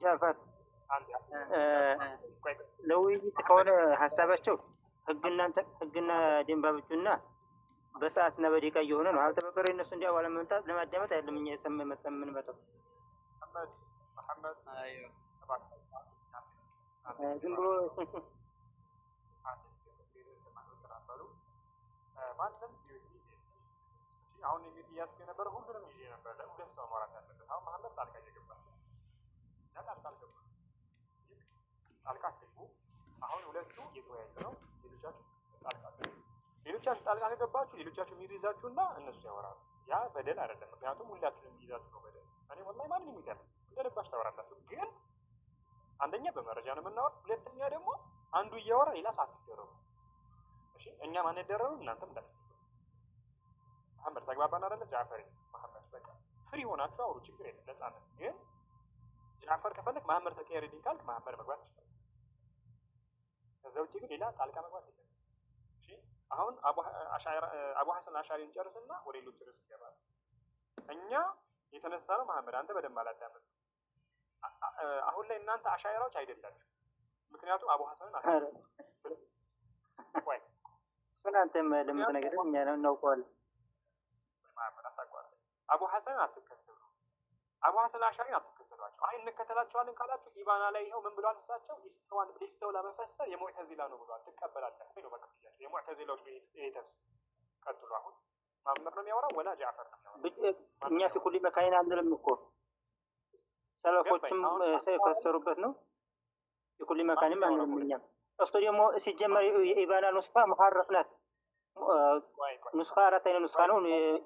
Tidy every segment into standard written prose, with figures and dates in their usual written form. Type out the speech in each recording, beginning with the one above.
ጃፈር ለውይይት ከሆነ ሀሳባቸው ህግና ደንባዎቹና በሰዓትና በደቂቃ እየሆነ ነው። አልተበበረ እነሱ እንዲያው ለመምጣት ለማዳመጥ አይደለም እኛ የምንመጣው። መሐመድ ዝም ብሎ ማንም አሁን የሚጥያት የነበረ ሁሉንም ይዤ ነበር። ለሁለት ሰው ማውራት ያለበት አሁን መሐመድ ጣልቃ እየገባ ጣልቃ አትግቡ። አሁን ሁለቱ እየተወያዩ ነው። ሌሎቻችሁ ጣልቃ ከገባችሁ ሌሎቻችሁ የሚይዛችሁና እነሱ ያወራሉ። ያ በደል አይደለም፣ ምክንያቱም ሁላችሁም የሚይዛችሁ ነው በደል። እኔ ወላሂ ማንንም የሚያደርስ እንደልባችሁ ታወራላችሁ። ግን አንደኛ በመረጃ ነው የምናወራው፣ ሁለተኛ ደግሞ አንዱ እያወራ ሌላ ሰዓት ትደረጉ። እሺ እኛ ማን ያደረሩ እናንተም እንዳትደረጉ። መሐመድ ተግባባን አይደለ? ጃፈር መሐመድ በቃ ፍሪ ሆናችሁ አውሩ፣ ችግር የለም ነፃነት። ግን ጃፈር ከፈለክ መሐመድ ተቀየርልኝ ካልክ መሐመድ መግባት ይችላል። ከዛ ውጪ ግን ሌላ ጣልቃ መግባት የለም። እሺ አሁን አቡ ሐሰን አሻሪን ጨርስና ወደ ሌሎች ርዕስ ይገባል። እኛ የተነሳ ነው መሐመድ አንተ በደንብ አላዳመጥ። አሁን ላይ እናንተ አሻይራዎች አይደላችሁ። ምክንያቱም አቡ ሐሰንን ወይ ስናንተም ለምትነግረን እኛ ነው እናውቀዋለን። አቡ ሐሰንን አትከተሉ፣ አቡ ሐሰን አሻሪን አትከተሏቸው። አይ እንከተላቸዋለን ካላችሁ ኢባና ላይ ይኸው ምን ብሏል እሳቸው? ሊስተው ለመፈሰር የሙዕተዚላ ነው ብሏል። ትቀበላለህ ወይ ነው በቃ ጥያቄ። የሙዕተዚላዎች ይሄ ተፍሲር ቀጥሎ አሁን ማመር ነው የሚያወራው ወላ ጃፈር ነው የሚያወራው? እኛ في كل مكان አንልም እኮ ሰለፎችም የፈሰሩበት ነው። في كل مكان አንልም እኛ። እሱ ደግሞ ሲጀመር የኢባና ኑስኻ ሙሐረፍ ናት። ኑስኻ አራት አይነት ኑስኻ ነው።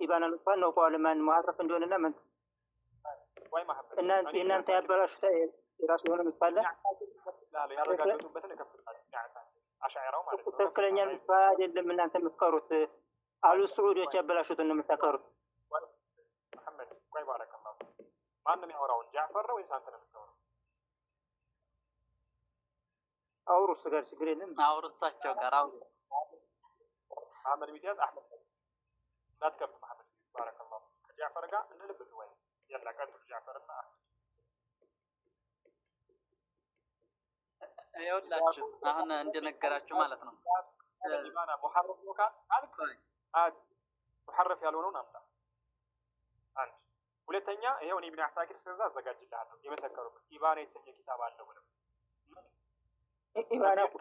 ኢባና ኑስኻ ነው ቋል ማን ሙሐረፍ እንደሆነና ምን ወይ መሐመድ እናንተ ያበላሹት የራሱ የሆነ ምሳሌ ያረጋግጡበትን ከፍታል ያሳቸው አሻዕራው ማለት ነው። ትክክለኛ ኑስኻ አይደለም እናንተ የምትቀሩት። አሉ ሱዑዶች ያበላሹትን ነው የምታቀሩት። መሐመድ ወይ ባረከላሁ ማንም ያወራው ጃፈር ነው ወይስ አንተ ነው የምታወራው? አውሩ እሱ ጋር ችግር የለም። አውሩ እሳቸው ጋር አውሩ። መሐመድ ቢያዝ አህመድ እንዳትከፍት መሐመድ ባረከላሁ ከጃፈር ጋር እንደልብት ወይ ያላ ቀጥሉ ጃፈርና ይኸውላችሁ አሁን እንደነገራችሁ ማለት ነው። ኢባና ሙሐረፍ ነው ካልክ ሙሐረፍ ያልሆነውን አምጣ። አንድ ሁለተኛ ይሄው ኢብኑ አሳኪር ስለዛ አዘጋጅልሃለሁ የመሰከሩበት ኢባና የተሰኘ ኪታብ አለው ብለው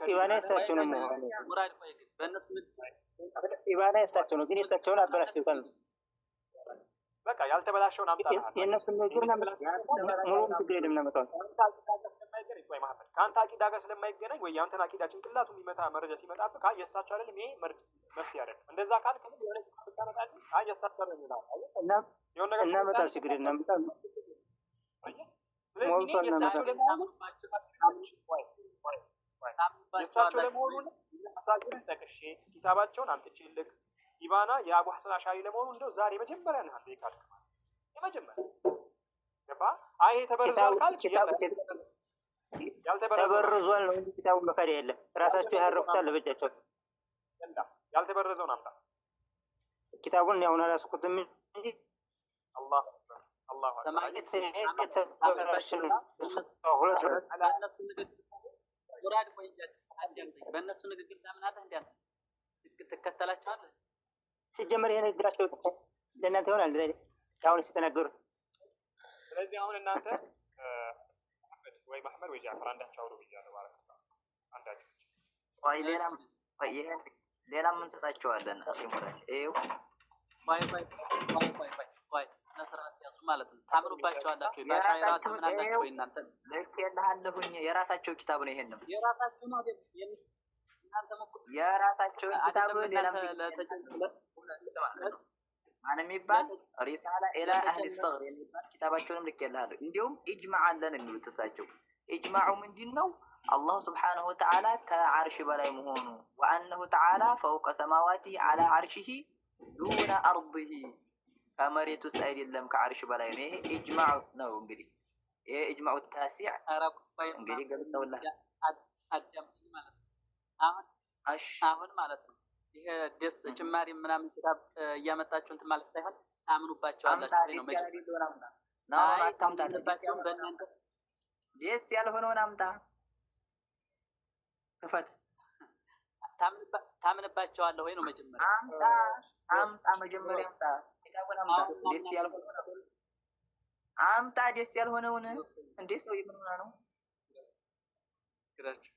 ኢባና የእሳቸው ነው ሙራድ ቆይ ግን በእነሱ ኢባና የእሳቸው ነው ግን የእሳቸውን አበላሽተውታል። በቃ ያልተበላሸውን አምጣልሃለሁ። የእነሱ ነገር ሙሉም ችግር የለም እናመጣው። ወይ መሐመድ ከአንተ አቂዳ ጋር ስለማይገናኝ ወይ ያንተን አቂዳ ጭንቅላቱ የሚመታ መረጃ ሲመጣብህ አይ የእሳቸው አይደለም ይሄ መፍትሄ አይደለም እንደዛ ካልክ የሆነ ታመጣለህ። አይ የእሳቸው ነው ይላል እና የሆነ ነገር እናመጣል ችግር እናመጣል። ስለዚህ የእሳቸው ለመሆኑ አሳጅርን ጠቅሼ ኪታባቸውን አምጥቼልህ ኢባና የአቡ ሐሰን አሻሪ ለመሆኑ እንደው ዛሬ መጀመሪያ ነው አንተ ካልክ ማለት የመጀመሪያ ገባ። አይ ይሄ ተበርዟል ካልክ ተበርዟል ነው እንጂ ኪታቡን መካድ የለም። ራሳቸው ያረፉታል ለበጃቸው ያልተበረዘውን አምጣ። ኪታቡን ያውን አላስቁትም እንጂ አላህ አላህ ሰማዕት በእነሱ ንግግር ታምናለህ? እንዴ ትከተላቸዋለህ? ሲጀመር ይሄ ንግግራቸው ለእናንተ ይሆናል አሁን ሲተናገሩት። ስለዚህ አሁን እናንተ ወይ መሐመድ ወይ ጃፈር አንዳቸው አውሩ ብያለሁ ማለት ነው። አንዳቸው ወይ ሌላም እንሰጣቸዋለን። እሺ ሙራድ ይኸው ወይ ነስራት ያሱ ማለት ነው። ታምሩባቸዋላችሁ ባሻይራ ታምናላችሁ እናንተ ለክ ያለሁኝ የራሳቸው ኪታብ ነው። ይሄን ነው የራሳቸው ማለት እናንተ የራሳቸው ኪታብ ሌላም ማን የሚባል ሪሳላ ኢላ አህሊ الصغر የሚባል ኪታባቸውንም ልኬልሃለሁ። እንዲሁም ኢጅማዕ አለን የሚሉት እሳቸው ኢጅማዑ ምንድነው? አላህ Subhanahu Wa Ta'ala ከዓርሽ በላይ መሆኑ ወአንሁ ተዓላ فوق سماواته على عرشه دون أرضه ከመሬቱ ውስጥ አይደለም ከዓርሽ በላይ ነው። ይሄ ኢጅማዕ ነው። እንግዲህ ይሄ ኢጅማዑ ታሲዕ እንግዲህ ገልጸውልህ አዳምጥ ማለት ነው። አሁን ማለት ነው ይሄ ደስ ጭማሪ ምናምን ኪታብ እያመጣችሁ እንትን ማለት ሳይሆን ታምኑባቸዋላችሁ ነው። ነው አይ አታምጣ። ታምንባቸውም በእናንተ ደስ ያልሆነውን አምጣ። ክፈት። ታምንባቸዋለህ ወይ ነው መጀመሪያ? አምጣ መጀመሪያ አምጣ። ኪታቡን አምጣ። ደስ ያልሆነውን አምጣ። ደስ ያልሆነውን እንዴ ሰው ምን ነው? ግራችሁ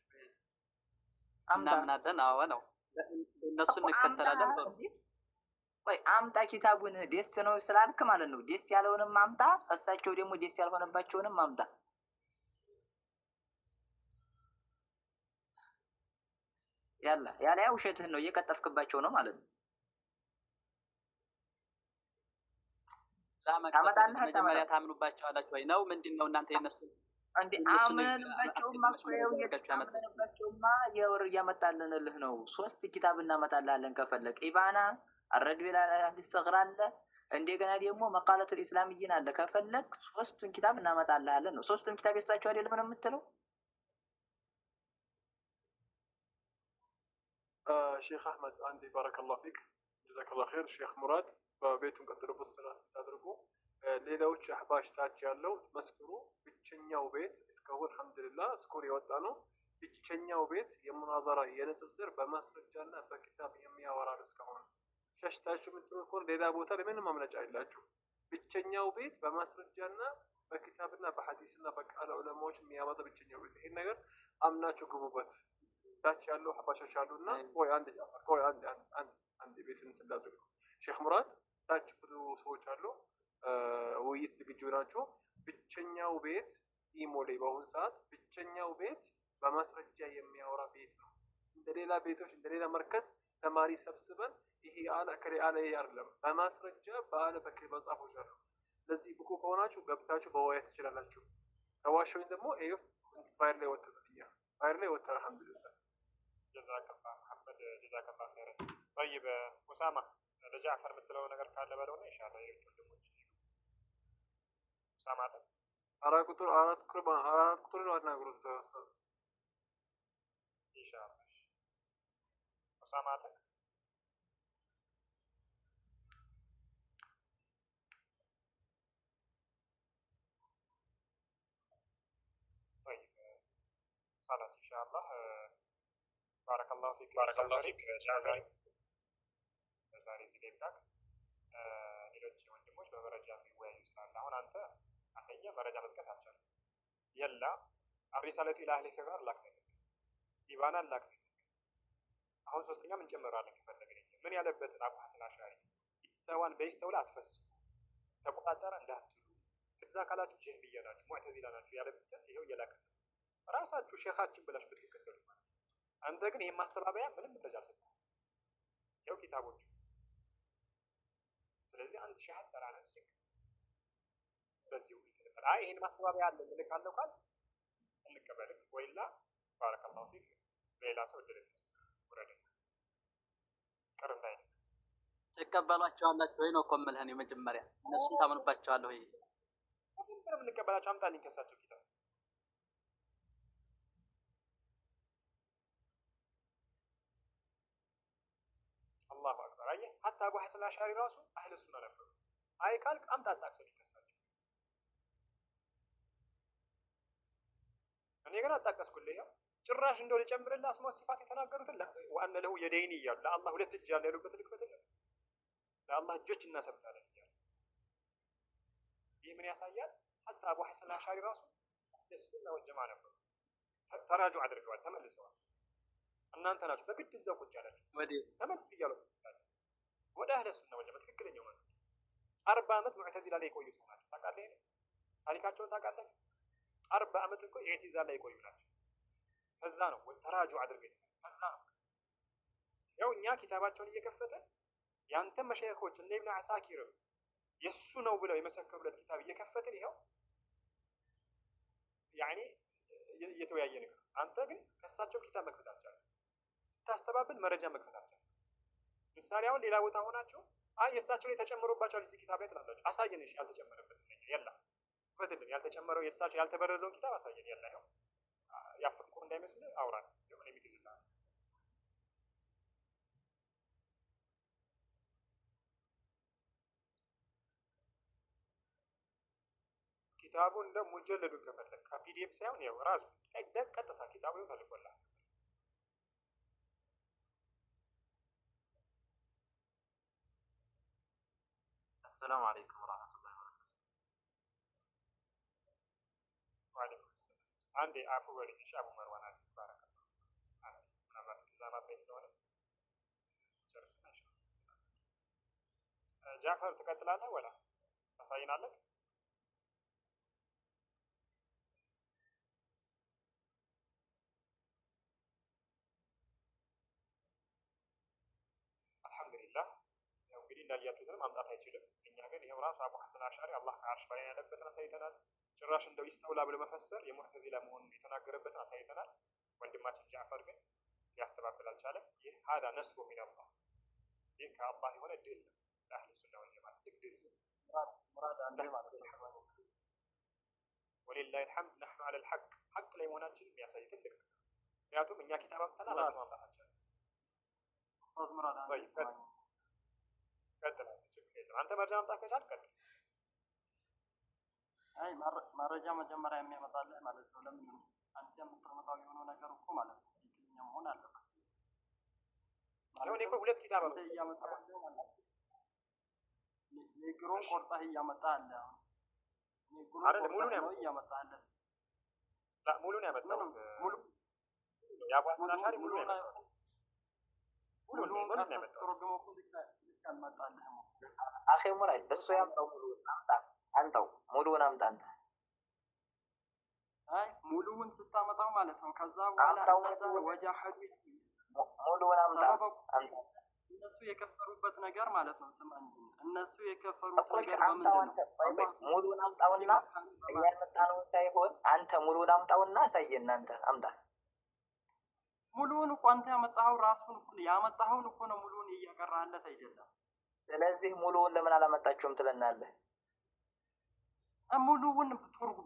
አምጣ። እናምናለን። አዎ ነው እነሱ እንከተላለን። ቆይ አምጣ ኪታቡን። ደስ ነው ስላልክ ማለት ነው። ደስ ያለውንም አምጣ። እሳቸው ደግሞ ደስ ያልሆነባቸውንም አምጣ። ያላ ውሸትህን ነው እየቀጠፍክባቸው ነው ማለት ነው። መጀመሪያ ታምኑባቸዋላችሁ ወይ ነው ምንድነው እናንተ የነሱ እንዴ? አምነንባቸውማ የወር እያመጣልንልህ ነው። 3 ኪታብ እናመጣልሃለን ከፈለክ። ኢባና አረድቢላ አለ፣ እንደገና ደግሞ መቃለቱል ኢስላሚይን አለ። ከፈለክ 3ቱን ኪታብ እናመጣልሃለን ነው። 3ቱን ኪታብ የሳቸው አይደለም ምን የምትለው? ሼክ አህመድ አንዴ ባረከላሁ ፊክ ጀዛከላሁ ኸይር። ሼክ ሙራድ በቤቱን ቀጥሉበት ስራ ታድርጉ። ሌላዎች አህባሽ ታች ያለው መስክሩ። ብቸኛው ቤት እስካሁን አልሐምዱሊላህ ስኮር የወጣ ነው። ብቸኛው ቤት የሙናዘራ የንጽጽር በማስረጃና በኪታብ የሚያወራ ነው። እስካሁን ሸሽታችሁ የምትሆን ከሆነ ሌላ ቦታ ላይ ምንም ማምለጫ የላችሁ። ብቸኛው ቤት በማስረጃና በኪታብና በሐዲስና በቃለ ዑለማዎች የሚያወጣ ብቸኛው ቤት። ይሄን ነገር አምናችሁ ግቡበት። ታች ያለው አህባሾች አሉና አንድ ቤትን ስላዘግ ሼክ ሙራድ ታች ብዙ ሰዎች አሉ። ውይይት ዝግጁ ናቸው። ብቸኛው ቤት ኢሞሌ በአሁኑ ሰዓት ብቸኛው ቤት በማስረጃ የሚያወራ ቤት ነው። እንደሌላ ቤቶች እንደሌላ መርከዝ ተማሪ ሰብስበን ይሄ አለ ከሌ አለ አይደለም። በማስረጃ በአለ በከሌ በጻፎች አሉ። ለዚህ ብቁ ከሆናችሁ ገብታችሁ በወያየት ትችላላችሁ። ተዋሸውኝ ደግሞ ይሄው ፋይል ላይ ወጥተናል። ፋይል ላይ ወጥተናል። አልሐምዱሊላህ ጀዛከላህ መሐመድ ጀዛከላህ ኸይር። طيب ኡሳማ ለጃዕፈር የምትለው ነገር ካለ በለውና ኢንሻአላህ ወንድሞች ኡሳማ አለ አራት ቁጥር ነው አናግሩት ኡስታዝ ኢንሻአላህ ኡሳማ አለ طيب خلاص ان شاء الله بارك الله فيك ዛሬ እዚህ ላይ ሌሎች ወንድሞች በመረጃ የሚወያዩ ስላለ አሁን አንተ አንደኛ መረጃ መጥቀስ አልቻለም። የላ አሪሳለቱ ኢላ አህሊ ኺባር ላክነህ ኢባና ላክነህ። አሁን ሶስተኛም እንጨምራለን ከፈለግን ምን ያለበትን አቡ ሐሰን አሻሪ ኢስተዋን በኢስተውላ አትፈስሱ ተቆጣጠረ እንዳትሉ እዛ ካላችሁ ጅህ ብያላችሁ ሙዕተዚላ ናችሁ ያለበትን ይሄው እየላክነህ ራሳችሁ ሼኻችን ብላችሁ ብትከተሉ አንተ ግን ይሄን ማስተባበያ ምንም መረጃ አልሰጠህም። ይሄው ኪታቦቹ ስለዚህ አንድ ሻህድ ተራ ነፍስክ በዚሁ ይተፈራ ይሄን ማስተባበያ አለ ልልካለሁ ካል እንቀበልክ ወይላ ባረከላሁ ፊክ ሌላ ሰው ድረስ ወረደ ቀርንዳይ ተቀበሏቸዋላችሁ ወይ ነው ኮመልህን የመጀመሪያ እነሱን ታምኑባቸዋለሁ ወይ ምንም እንቀበላቸው አምጣልኝ ከሳቸው ኪታብ الله أكبر أيه حتى أبو حسن الأشعري راسه أهل السنة نفسه أي قال أمتى أتأكسر يكسر أنا يقول أتأكس كلها ጭራሽ እንደው ለጨምርልህ አስማው ሲፋት የተናገሩትን ወአነ ለሁ የደይኒ እያሉ ለአላህ ሁለት እጅ ያለ ያሉበት ልክፈትልህ ለአላህ እጆች እናሰብታለን እያሉ ይህ ምን ያሳያል? ሐታ አቡ ሐሰን አሻሪ ራሱ የሱና ወልጀማ ነበሩ። ተራጁ አድርገዋል፣ ተመልሰዋል። እናንተ ናችሁ በግድ እዛው ቁጭ ያላችሁ ተመልስ እያሉ ወደ አህለ ሱና ወልጀማ ትክክለኛው ማለት 40 ዓመት ሙዕተዚላ ላይ የቆዩ ሰው ናቸው። ታውቃለህ? ታሪካቸውን ታውቃለህ? 40 ዓመት እኮ ኢዕቲዛል ላይ የቆዩ ናቸው። ከዛ ነው ተራጁ አድርገን ከዛ ነው ያው እኛ ኪታባቸውን እየከፈተ ያንተ መሸይኾች እንደ ኢብኑ አሳኪር የሱ ነው ብለው የመሰከሩለት ኪታብ እየከፈትን ይሄው ያኒ እየተወያየን ነው። አንተ ግን ከሳቸው ኪታብ መክፈት አልቻልክም። ስታስተባብል መረጃ መክፈት አልቻልክም። ምሳሌ አሁን ሌላ ቦታ ሆናችሁ አይ የሳቸው ላይ ተጨምሮባቸዋል እዚህ ኪታብ ላይ ትላላችሁ። አሳየን እሺ ያልተጨመረበት ነገር የላ ፈትልን ያልተጨመረው የሳቸው ያልተበረዘውን ኪታብ አሳየን የላ ይሄው ያፈቁ እንዳይመስል አውራን የሆነ የሚግዝላ ኪታቡን እንደ ሙጀለዱን ከፈለግ ከፒዲኤፍ ሳይሆን ያው ራሱ ቀጥታ ኪታቡ ተልኮልሃል። السلام عليكم ورحمة الله وبركاته. وعليكم السلام. عندي عفو ولي إيش أبو مروان عليك بارك الله. عندي من الله التزامات ليس لونه. جلسنا إن شاء الله. جعفر تقتلنا ولا؟ أصاين عليك؟ الحمد لله. እንግዲህ እንዳያችሁትም ማምጣት አይችልም። እኛ ግን ይሄው ራሱ አቡ ሐሰን አሽዓሪ አላህ ከአርሽ በላይ ያለበትን አሳይተናል። ጭራሽ እንደው ይስተውላ ብሎ መፈሰር የሙዕተዚላ መሆኑን የተናገረበትን አሳይተናል። ወንድማችን ጃዕፈር ግን ሊያስተባብል አልቻለም። ይህ ሀዳ ነስሩ ሚን አላህ፣ ይህ ከአላህ የሆነ ድል ነው። ለአህሉ ሱና ወልጀማዓ ድል ነው። ወሊላሂ አልሐምድ ነሕኑ ዐለል ሐቅ፣ ሐቅ ላይ መሆናችን የሚያሳይ ትልቅ ነው። ምክንያቱም እኛ ኪታብ አምጥተናል፣ አንተ ማምጣት አልቻለም። ኡስታዝ ሙራድ ቀጥል፣ ችግር የለም። አንተ መረጃ ማምጣት ከቻልክ ቀጥል። አይ መረጃ መጀመሪያ የሚያመጣልህ ማለት ነው። ለምን አንተ የምታመጣው የሆነው ነገር እኮ ማለት ነው ትክክለኛ መሆን አለበት። አሁን እኮ ሁለት ኪታብ አለ እያመጣልህ ማለት ነው። ንግሩን ቆርጠህ እያመጣልህ አሁን አይደል? ሙሉን እያመጣልህ ላ ሙሉን ያመጣው ሙሉ የአቡ ሐሰን አሽዓሪ ሙሉን ያመጣው ሙሉን ተረጉመው እኮ አልመጣልህም። አኺ ሙራድ እሱ ያምጣው ሙሉውን አምጣ፣ አንተው ሙሉውን አምጣ አንተ። አይ ሙሉውን ስታመጣው ማለት ነው ከዛ በኋላ ወጃሐዱ ሙሉውን አምጣ አንተ። እነሱ የከፈሩበት ነገር ማለት ነው። ስማኝ፣ እነሱ የከፈሩበት ነገር በምንድን ነው? ሙሉውን አምጣውና እኛ ያመጣነውን ሳይሆን አንተ ሙሉውን አምጣውና አሳየን። አንተ አምጣ ሙሉውን እኮ አንተ ያመጣኸው ራሱን እኮ ያመጣኸውን እኮ ነው ሙሉውን እያቀራህለት አይደለም። ስለዚህ ሙሉውን ለምን አላመጣችሁም ትለናለህ? ሙሉውን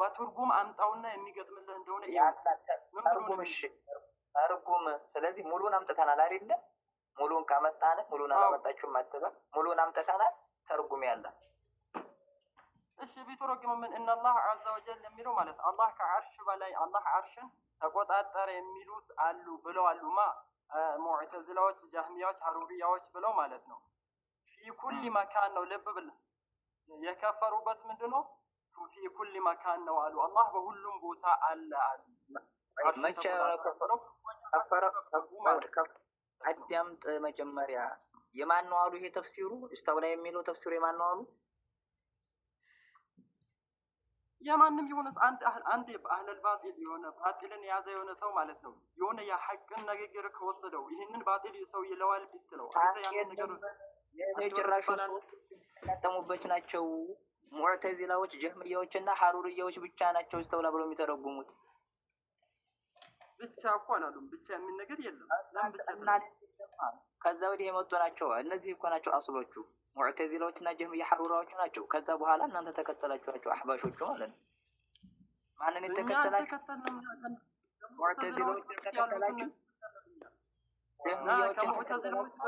በትርጉም አምጣውና የሚገጥምልህ እንደሆነ ተርጉም። እሺ ተርጉም። ስለዚህ ሙሉውን አምጥተናል አይደለ? ሙሉውን ካመጣን ሙሉውን አላመጣችሁም አትበል። ሙሉውን አምጥተናል፣ ተርጉም ያለ። እሺ ቢተረጉም ምን ኢነላህ ዐዘ ወጀል የሚለው ማለት አላህ ከዐርሽ በላይ አላህ ዐርሽን ተቆጣጠረ የሚሉት አሉ ብለው አሉማ ሙዕተዚላዎች፣ ጃህሚያዎች፣ ሐሩሪያዎች ብለው ማለት ነው። ፊ ኩሊ መካን ነው። ልብ ብል የከፈሩበት ምንድነው? ፊ ኩሊ መካን ነው አሉ። አላህ በሁሉም ቦታ አለ አሉ። መቼ ከፈረው? አዳምጥ መጀመሪያ የማን ነው አሉ? ይሄ ተፍሲሩ እስተውላ የሚለው ተፍሲሩ የማን ነው አሉ? የማንም የሆነ አንድ አህለል ባጢል የሆነ ባጢልን የያዘ የሆነ ሰው ማለት ነው። የሆነ የሐቅን ንግግር ከወሰደው ይህንን ባጢል ሰው ይለዋል ብትለው አንተ ያን ነገር የጭራሹ ያጠሙበት ናቸው። ሙዕተዚላዎች፣ ጀህሚያዎች እና ሐሩሪያዎች ብቻ ናቸው እስተውላ ብለው የሚተረጉሙት። ብቻ እኮ አላሉም። ብቻ የሚል ነገር የለም። ከዛ ወዲህ የመጡ ናቸው። እነዚህ እኮ ናቸው አስሎቹ ሙዕተዚላዎች እና ጀህሚያ ሐሩራዎች ናቸው። ከዛ በኋላ እናንተ ተከተላችኋቸው አህባሾቹ ማለት ነው። ማንን የተከተላችሁ? ሙዕተዚላዎችን ከተከተላችሁ፣ ጀህሚያዎችን ከተከተላችሁ፣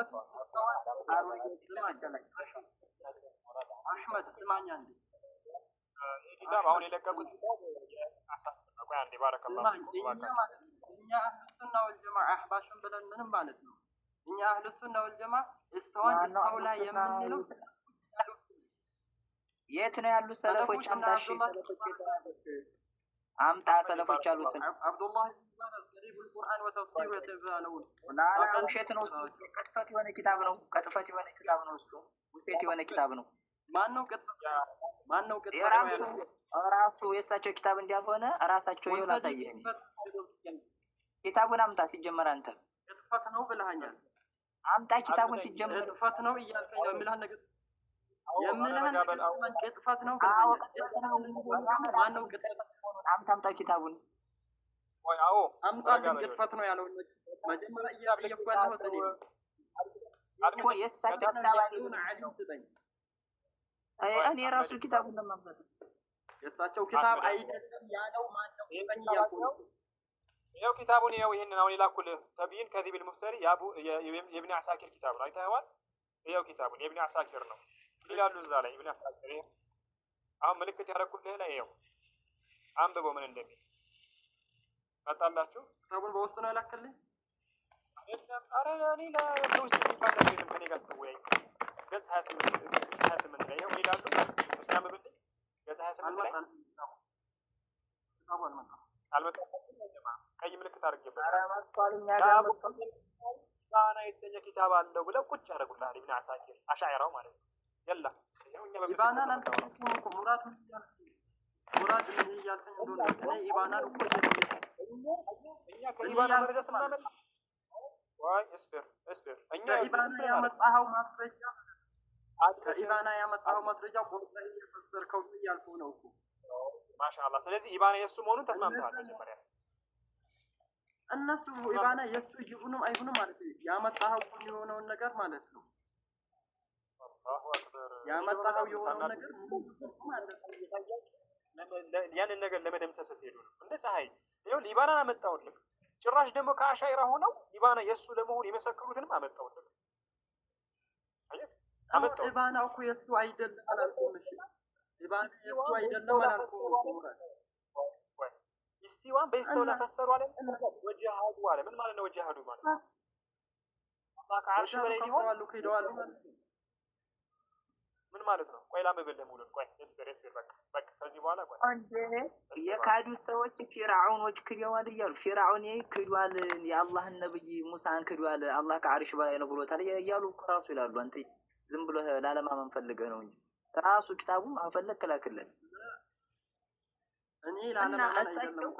ሐሩሪያዎችን ከተከተላችሁ። አህመድ ስማኝ አንዴ፣ ኪታብ አሁን የለቀቁት ቆይ አንዴ ባረከላሁ እኛ አህሉ ሱና ወልጀማዓ አህባሽን ብለን ምንም ማለት ነው። እኛ አህሉ ሱና ወልጀማዓ እስተውላ የምንለው የት ነው ያሉት ሰለፎች? አምጣ እሺ፣ ሰለፎች የተናገሩት አምጣ። ሰለፎች ያሉትን አብዱላህ ገሪቡል ቁርአን ወተፍሲሩ የተባለውን ውሸት ነው እሱ። ቅጥፈት የሆነ ኪታብ ነው። ቅጥፈት የሆነ ኪታብ ነው እሱ። ውሸት የሆነ ኪታብ ነው። ማነው ቅጥፈት? ራሱ የእሳቸው ኪታብ እንዳልሆነ ራሳቸው ይኸው ላሳየህ። ኪታቡን አምጣ ሲጀመር። አንተ ቅጥፈት ነው ብለኸኛል። አምጣ ኪታቡን ሲጀመር። ቅጥፈት ነው እያልከኝ ነው የምልህን ነገር ቅጥፈት ነው ብለኸኛል። ማነው ቅጥፈት? አምጣ ኪታቡን። አዎ አምጣ። ግን ቅጥፈት ነው ያለው መጀመሪያ እያልኩ ያለሁት እኔ እኮ የእሳቸው ኪታብ አይደለም። እኔ ራሱ ኪታቡን ለማምጣት የእሳቸው ኪታብ አይደለም ያለው ማነው? ይኸው ኪታቡን ይኸው ይሄንን አሁን የላኩልህ ተብይን ከዚብል ሙፍተሪ የኢብኑ አሳኪር ኪታብ ነው። አይተኸዋል? ይኸው ኪታቡን የኢብኑ አሳኪር ነው ይላሉ እዛ ላይ ኢብኑ አሳኪር። አሁን ምልክት ያደረኩልህ ላይ ይኸው አንብበው ምን እንደሚል መጣላችሁ። ክታቡን በውስጥ ነው ያላከልኝ። አይደለም ኧረ ሌላ በውስጥ የሚባል ነገር የለም። ከኔ ጋር ስትወያይ ገጽ 28 ላይ ይኸው ይላሉ። እስኪ አንብብልኝ ገጽ 28 ላይ ክታቡ አልመጣም። አልመጣም። ቀይ ምልክት አድርጌበት ኧረ መጥቷል። እኛ ጋር መጥቷል። ኢባና የተሰኘ ኪታብ አለው ብለው ቁጭ ያደርጉልሃል። ኢብኑ አሳኪር አሻዕራው ማለት ነው። የላ ይኸው እኛ ኢባናን አልተጠቀምኩም እኮ ሙራድ ምን እያልከኝ እንደሆነ እኔ ኢባናን እኮ እኛ ከኢባና መረጃ ስናመጣ ወይ እስብር እኛ ከኢባና ያመጣኸው ማስረጃ ከኢባና ያመጣኸው ማስረጃ ቦታ እየፈሰርከው እያልኩህ ነው እኮ ማሻአላህ። ስለዚህ ኢባና የእሱ መሆኑን ተስማምተሃል መጀመሪያ። እነሱ ኢባና የእሱ ይሁንም አይሁንም ማለት ነው ያመጣኸው የሆነውን ነገር ማለት ነው። አላሁ አክበር። ያመጣኸው የሆነውን ነገር ማለት ነው። ያንን ነገር ለመደምሰስ ስትሄዱ ነው እንደ ፀሐይ። ይኸው ኢባናን አመጣውልህ። ጭራሽ ደግሞ ከአሻይራ ሆነው ኢባና የእሱ ለመሆን የመሰክሩትንም አመጣውልህ። አየህ አመጣው። ኢባና እኮ የእሱ አይደለም አላልኩም። እሺ ኢባና የእሱ አይደለም አላልኩም። ኢስቲዋን በኢስተውላ ፈሰሩ አለ። ወጀሃዱ አለ። ምን ማለት ነው ወጀሃዱ ማለት? አላህ ከዓርሽ በላይ ሊሆን ሄደዋል ማለት ነው። ምን ማለት ነው? ቆይ ላምብልህ ሙሉን። ቆይ እስብር በቃ ከዚህ በኋላ ቆይ አንዴ የካዱት ሰዎች ፊርዓውኖች ክደዋል እያሉ ፊርዓውን ክዷል፣ የአላህን ነብይ ሙሳን ክዷል፣ አላህ ከዓርሽ በላይ ነው ብሎታል እያሉ ራሱ ይላሉ። አንተ ዝም ብሎ ላለማመን ፈልገህ ነው እንጂ ራሱ ኪታቡ አንፈለክ ላክልን እኔ እና እሳቸው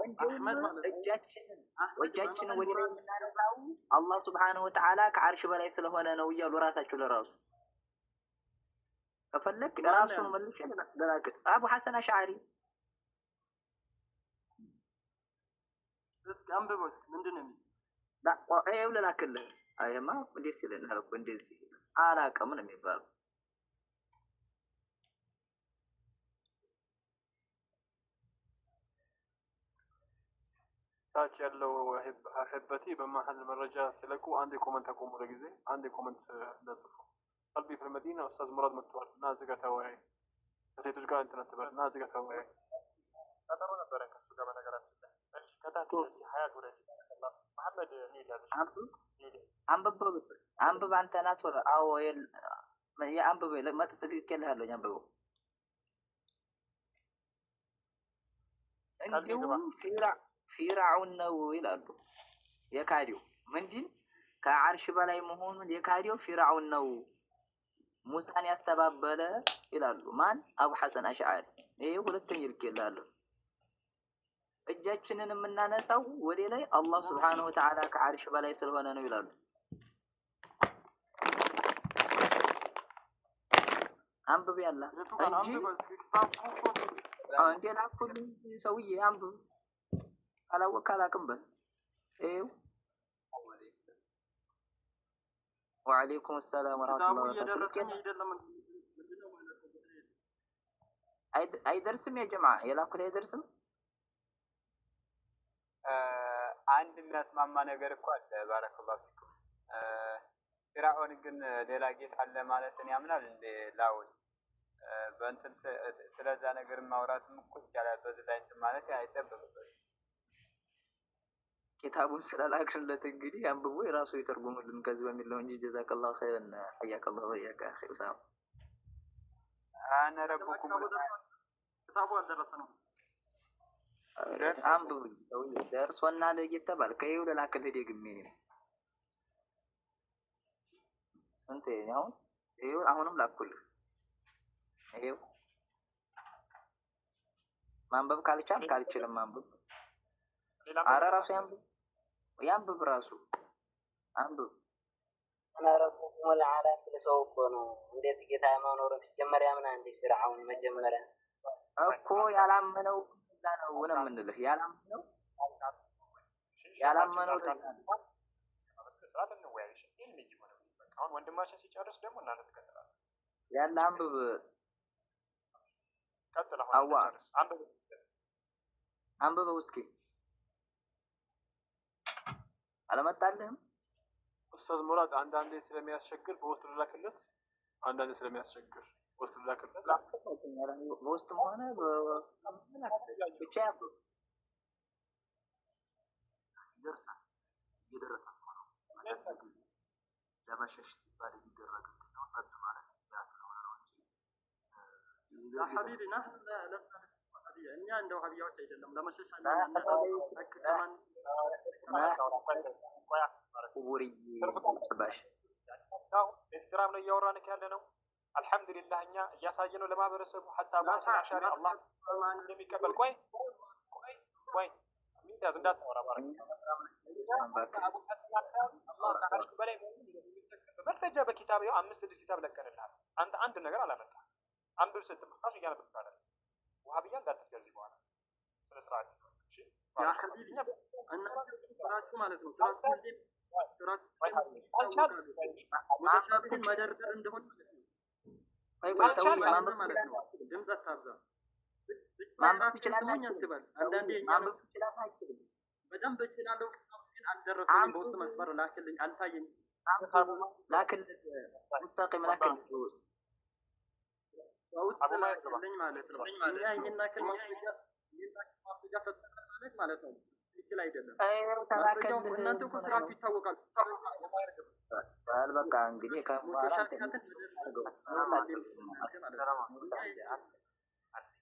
እጃችንን ወደ ላይ የምናነሳው አላህ ሱብሓነሁ ወተዓላ ከዓርሽ በላይ ስለሆነ ነው እያሉ ራሳቸው ለራሱ ከፈለክ ራሱን መልሽ ለራክ አቡ ሐሰን አሽዓሪ እስኪ አንብበው ምንድን ነው ይኸው ልላክልህ። አይማ ደስ ይለናል እኮ እንደዚህ አላውቅም ነው የሚባለው። ታች ያለው አህበቲ በመሀል መረጃ ሲለቁ አንድ ኮመንት አቆሙ። ለጊዜ አንድ ኮመንት ለጽፉ። ቀልቢ في المدينة ኡስታዝ ሙራድ መጥቷል እና እዚህ ጋር ተወያይ፣ ከሴቶች ጋር እንትን አትበል እና እዚህ ጋር ተወያይ። ቀጠሮ ነበረ ከሱ ጋር በነገራችን ላይ። እሺ ከታች እስኪ ሀያት ወረጅ መሐመድ ሚል ያዘሽ አንብብ አንተ ናት ወረ አዎ የአንብብ መጥጥ ልኬልሃለሁ አንብበው። እንዲሁም ፊርዓውን ነው ይላሉ የካዲው ምንድን ከዓርሽ በላይ መሆኑን የካዲው ፊርዓውን ነው ሙሳን ያስተባበለ ይላሉ። ማን? አቡ ሐሰን አሽዓሪ። ይሄ ሁለተኛ ልኬልሃለሁ። እጃችንን የምናነሳው ወደ ላይ አላህ ሱብሓነሁ ወተዓላ ከዓርሽ በላይ ስለሆነ ነው ይላሉ። አንብብ ያላ እንጂ እንዴ ላኩልኝ ሰውዬ አንብብ። አላወቅ አላውቅም በል። ይኸው ወዐለይኩም ሰላም ወራህመቱላሂ ወበረካቱህ። አይደርስም ያ ጀማዓ የላኩት አይደርስም። አንድ የሚያስማማ ነገር እኮ አለ። ባረከላሁ ፊኩም። ፊርዓውን ግን ሌላ ጌታ አለ ማለትን ያምናል እንዴ? ላውን በእንትን ስለዛ ነገር ማውራትም እኮ ይቻላል። በዚህ ላይ እንትን ማለት አይጠበቅበትም። ኪታቡን ስላላክለት እንግዲህ አንብቦ የራሱ ይተርጉምልን ከዚህ በሚል ነው እንጂ ጀዛከላሁ ኸይረን ሐያከላሁ ወያከ አኺ ኡሳማ። አነ ረቡኩም ኪታቡ አልደረሰንም። አንብቡ ደርሶና ለየተባል ከይው ለላክልህ ደግሜ ነው ስንት አሁን ይኸው አሁንም ላኩልህ። ይኸው ማንበብ ካልቻልክ አልችልም ማንበብ። ኧረ ራሱ ያንብብ ራሱ አንብብ። አናረኩም ወለዓላ ምን ሰው እኮ ነው እንዴት ጌታ መኖሩን ሲጀመር ያምና እንዴ ፊርዓውን መጀመሪያ እኮ ያላመነው እዛ ነው የምንልህ። ያላመነው በስርዓት እንወያይሽ። አሁን ወንድማችን ሲጨርስ ደግሞ እናንተ ትቀጥላላችሁ። ያለ አንብብ ቀጥል። አሁን ጨርስ አንብበው እስኪ። አለመጣልህም ኡስታዝ ሙራድ አንዳንዴ ስለሚያስቸግር በውስጥ ልላክለት፣ አንዳንዴ ስለሚያስቸግር በውስጥ ልላክለት። በውስጥም ሆነ ብቻ ይደርሳል እየደረሰ ነው። አንዳንድ ጊዜ ለመሸሽ ሲባል የሚደረግ እንትን ነው። ጸጥ ማለት ያ ስለሆነ ነው እንጂ ያ ሐቢቢ نحن لسنا እኛ እንደ ወሃቢያዎች አይደለም ለመሸሽ ቁቡሪ ጭባሽ ኤክስትራም ነው እያወራን ያለ ነው። አልሐምዱሊላህ እኛ እያሳየነው ለማህበረሰቡ ሐታ ባሰና ሻሪ አላህ እንደሚቀበል ቆይ ሚያዝ እንዳትወራ መረጃ በኪታብ ያው 5-6 ኪታብ ለቀንልሃል። አንተ አንድ ነገር አላመጣም። አንብብ ስትል ራሱ እያነበብክ አይደል? ወሃቢያ እንዳትገዚ በኋላ ስለ ስርዓት እሺ። ያ ሐቢቢ እናንተ ስራችሁ ማለት ነው ስራችሁ እንዴት ስራችሁ ሙተሻቢህን መደርደር እንደሆነ ማለት ነው። ቆይ ሰው ማለት ነው። ድምፅ አታብዛ። ማንበብ ትችላለህ አትበል። አንዳንዴ ማንበብ ትችላለህ አይችልም? በደንብ እችላለሁ ግን አልደረሰኝም። በውስጥ መስመር ላክልኝ አልታየኝ። ላክል ሙስተቂም ላክል ሩስ በውስጥ ላክልኝ ማለት ነው። እኛ ይሄናክል ማስረጃ ሰጥተናል ማለት ነው። ትክክል አይደለም። እናንተ እኮ ስራችሁ ይታወቃል። በቃ እንግዲህ ከበኋላ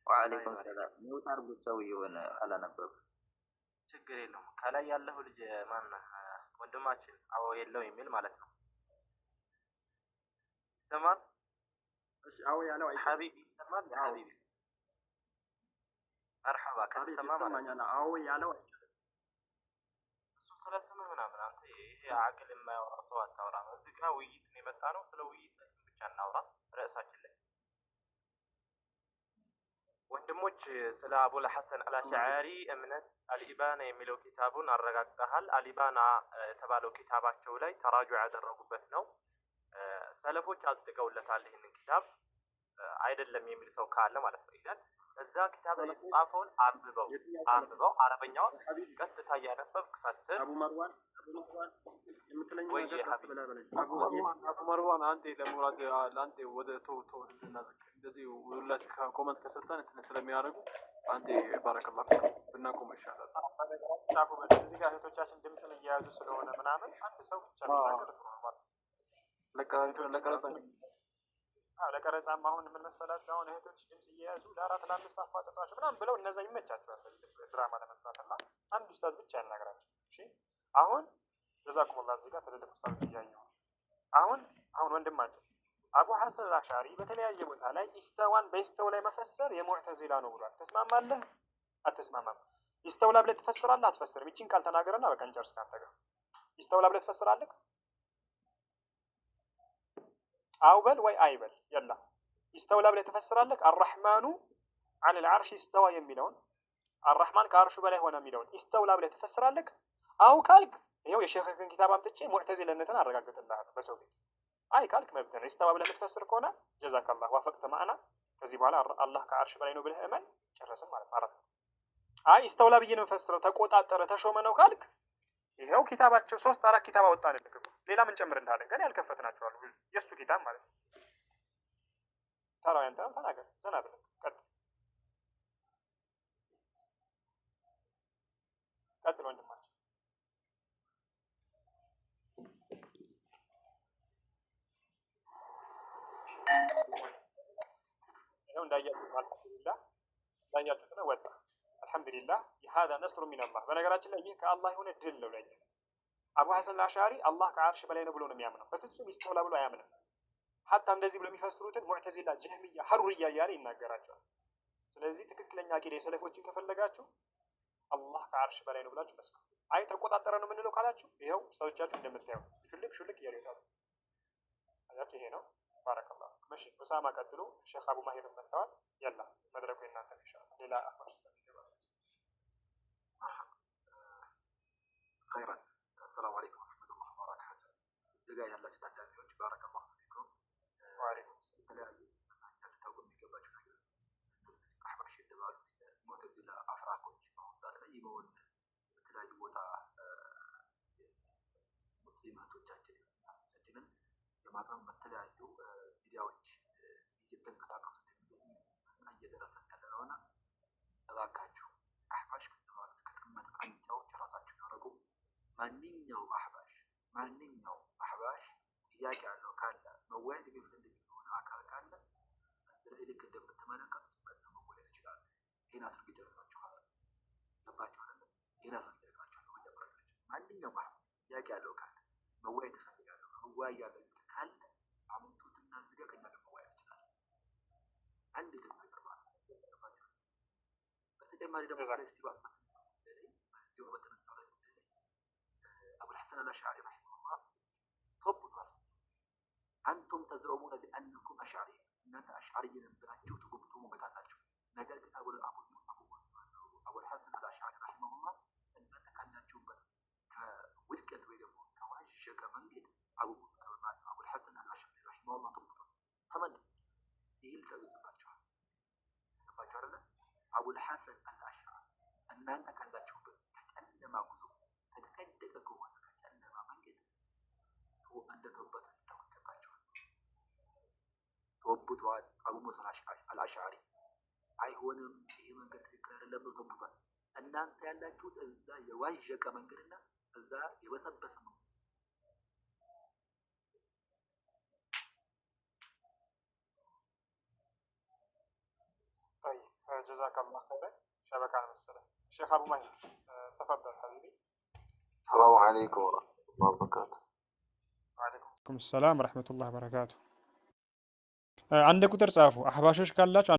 ወአለይኩም ሰላም ሚውት አድርጉት። ሰውዬውን አላነበብም። ችግር የለውም። ከላይ ያለው ልጅ ማነህ? ወንድማችን አዎ የለው የሚል ማለት ነው። ይሰማል? እሺ አዎ ያለው አይሰማም። ሐቢቢ ይሰማል? ሐቢቢ መርሐባ ከተሰማ ማለት ነው። አዎ ያለው እሱ ስለ ስም ምናምን አንተ ይሄ አቅል የማያወራ ሰው አታውራ። እዚህ ጋር ውይይት ነው የመጣ ነው። ስለ ውይይታችን ብቻ እናውራ ርዕሳችን ላይ። ወንድሞች ስለ አቡል ሐሰን አልአሽዓሪ እምነት አልኢባና የሚለው ኪታቡን አረጋግጠሃል። አልኢባና የተባለው ኪታባቸው ላይ ተራጁ ያደረጉበት ነው። ሰለፎች አጽድቀውለታል። ይህንን ኪታብ አይደለም የሚል ሰው ካለ ማለት ነው ይላል። እዛ ኪታብ ላይ የተጻፈውን አንብበው አረበኛውን ቀጥታ እያነበብክ ፈስር። አቡ መርዋን የምትለኝ ነገር አቡ መርዋን አንዴ ለሙራድ ለአንዴ ወደ ቶ እንደዚህ ሁላችሁ ኮመንት ከሰጠን እንትን ስለሚያደርጉ አንዴ ባረከላሁ ብናቆም ይሻላል። እዚህ ጋር እህቶቻችን ድምፅን እየያዙ ስለሆነ ምናምን አንድ ሰው ብቻ ቢናገር ጥሩ ነው ማለት ለቀረጻም አሁን ምን መሰላችሁ አሁን እህቶች ድምፅ እየያዙ ለ4-5 አፋጠጧቸው ምናምን ብለው እነዛ ይመቻቸዋል ድራማ ለመስራት እና አንድ ኡስታዝ ብቻ ያናገራቸው። እሺ አሁን ጀዛኩሙላህ እዚህ ጋር ትልልቅ ኡስታዞች እያየሁ አሁን ወንድማችን አቡ ሐሰን አልአሽዓሪ በተለያየ ቦታ ላይ ኢስተዋን በኢስተው ላይ መፈሰር የሙዕተዚላ ነው ብሏል። ተስማማለህ አትስማማም? ኢስተውላ ብለህ ትፈስራለህ አትፈስርም? ይቺን ቃል ተናገረና በቃ እንጨርስ ካንተ ጋር። ኢስተውላ ብለህ ትፈስራለህ? አው በል ወይ አይበል የላ ኢስተውላ ብለህ ትፈስራለህ። አርረህማኑ ዐለል ዐርሽ ኢስተዋ የሚለውን አርረህማን ከአርሹ በላይ ሆነ የሚለውን ኢስተውላ ብለህ ትፈስራለህ? አው ካልክ ይሄው የሼኽህን ኪታብ አምጥቼ ሙዕተዚላነትን አረጋግጥልሃለሁ በሰው ፊት። አይ ካልክ መብት ነው። ኢስተዋ ብለህ የምትፈስር ከሆነ ጀዛከላህ ዋፈቅተ ማዕና። ከዚህ በኋላ አላህ ከአርሽ በላይ ነው ብለህ እመን። ጨረስን ማለት ማለት ነው። አይ ኢስተውላ ብዬ ነው የምፈስረው ተቆጣጠረ ተሾመ ነው ካልክ ይሄው ኪታባቸው 3-4 ኪታብ አወጣንልህ። ሌላ ምን ጨምርልሃለን? ገና ያልከፈትናቸው አሉ። የሱ ኪታብ ማለት ነው። ተራው ያንተ ነው። ተናገር ዘና ብለህ ቀጥል ወንድማችን። ይሄው እንዳያችሁት ነው ወጣ። አልሐምዱሊላህ هذا نصر من الله። በነገራችን ላይ ይህ ከአላህ የሆነ ድል ነው ለኛ። አቡ ሐሰን አልአሽዓሪ አላህ ከአርሽ በላይ ነው ብሎ ነው የሚያምነው። በፍጹም ይስተውላ ብሎ አያምንም። ሐታ እንደዚህ ብሎ የሚፈስሩትን ሙዕተዚላ፣ ጀህሚያ፣ ሐሩርያ እያለ ይናገራቸዋል። ስለዚህ ትክክለኛ አቂዳ የሰለፎችን ከፈለጋችሁ አላህ ከአርሽ በላይ ነው ብላችሁ መስክሩ። አይ ተቆጣጠረ ነው የምንለው ካላችሁ ይኸው ሰዎቻችሁ እንደምታዩ ሹልክ እያሉ ይታሉ። አያችሁ ይሄ ነው። ባረከላሁ መሺ ኡሳማ ቀጥሉ። ሼኽ አቡ ማሂር መጥተዋል። يلا መድረኩ የእናንተ ኢንሻአላህ። ሌላ አፍሮስ خيرا. السلام عليكم ورحمة الله وبركاته. እዚጋ ያላችሁ ታዳሚዎች ባረከላሁ ፊኩም። ወአለይኩም ሰላም። የተለያዩ ታውቁ የሚገባችሁ ነገር አህባሽ የተባሉት ሙዕተዚላ አፍራቆች በአሁኑ ሰዓት ላይ ይመውን በተለያዩ ቦታ ሙስሊም እህቶቻችንን የማጥመም በተለያዩ ሚዲያዎች እየተንቀሳቀሱ እንደሚገኙ እና እየደረሰን ያለ ነውና ማንኛውም አህባሽ ጥያቄ ያለው ካለ መወያየት የሚፈልግ የሆነ አካል ካለ ልክ እንደምትመለከቱት መወያየት ይችላል። ይህን አስር ይደረጋችኋል። ገባችሁ አይደለ? ይህን አስር ይደረጋችኋል። መጀመሪያ ማንኛውም ጥያቄ ያለው ካለ መወያየት ይፈልጋለሁ መወያያለሁ ካለ አምጡትና እዚህ ጋር ከእኛ ጋር መወያየት ይችላል። አንድ ትልቅ ነገር ማለት ነው። በተጨማሪ ደግሞ ስለ ኢስቲባህ በተነሳው ላይ አቡል ሐሰን አልአሽዓሪ ረሂመሁላህ ተወብቷል። አንቱም ተዝዑሙነ ቢአንኩም አሽዓሪ እናንተ አሽዓሪይን ብላችሁ ትሞግታላችሁ። ነገር ግን አቡል ሐሰን አልአሽዓሪ ረሂመሁላህ እናንተ ካላችሁበት ከውድቀት ወይ ደግሞ ከዋዠቀ መንገድ አቡል ሐሰን አልአሽዓሪ ረሂመሁላህ ተወብቷል። ተመልከቱ፣ ይህ ልጠብቅባችኋል። ገባችሁ አይደለ? አቡል ሐሰን አልአሽዓሪ እናንተ ካላችሁበት ከጨለማ ጉዞ ከተቀደቀ ከሆነ ከጨለማ መንገድ እንደተወበት ይታወቅባቸዋል። ተወብቷል። አቡ ሙሳ አልአሽዓሪ አይሆንም፣ ይህ መንገድ ትክክል አይደለም ብሎ ተወብቷል። እናንተ ያላችሁት እዛ የዋዠቀ መንገድና እዛ የበሰበሰ ነው። طيب جزاك الله خيرا. شبكة المسألة الشيخ أبو مهدي تفضل حبيبي. السلام عليكم ورحمة الله وبركاته. وعليكم السلام ورحمة الله وبركاته. አንድ ቁጥር ጻፉ አህባሾች ካላችሁ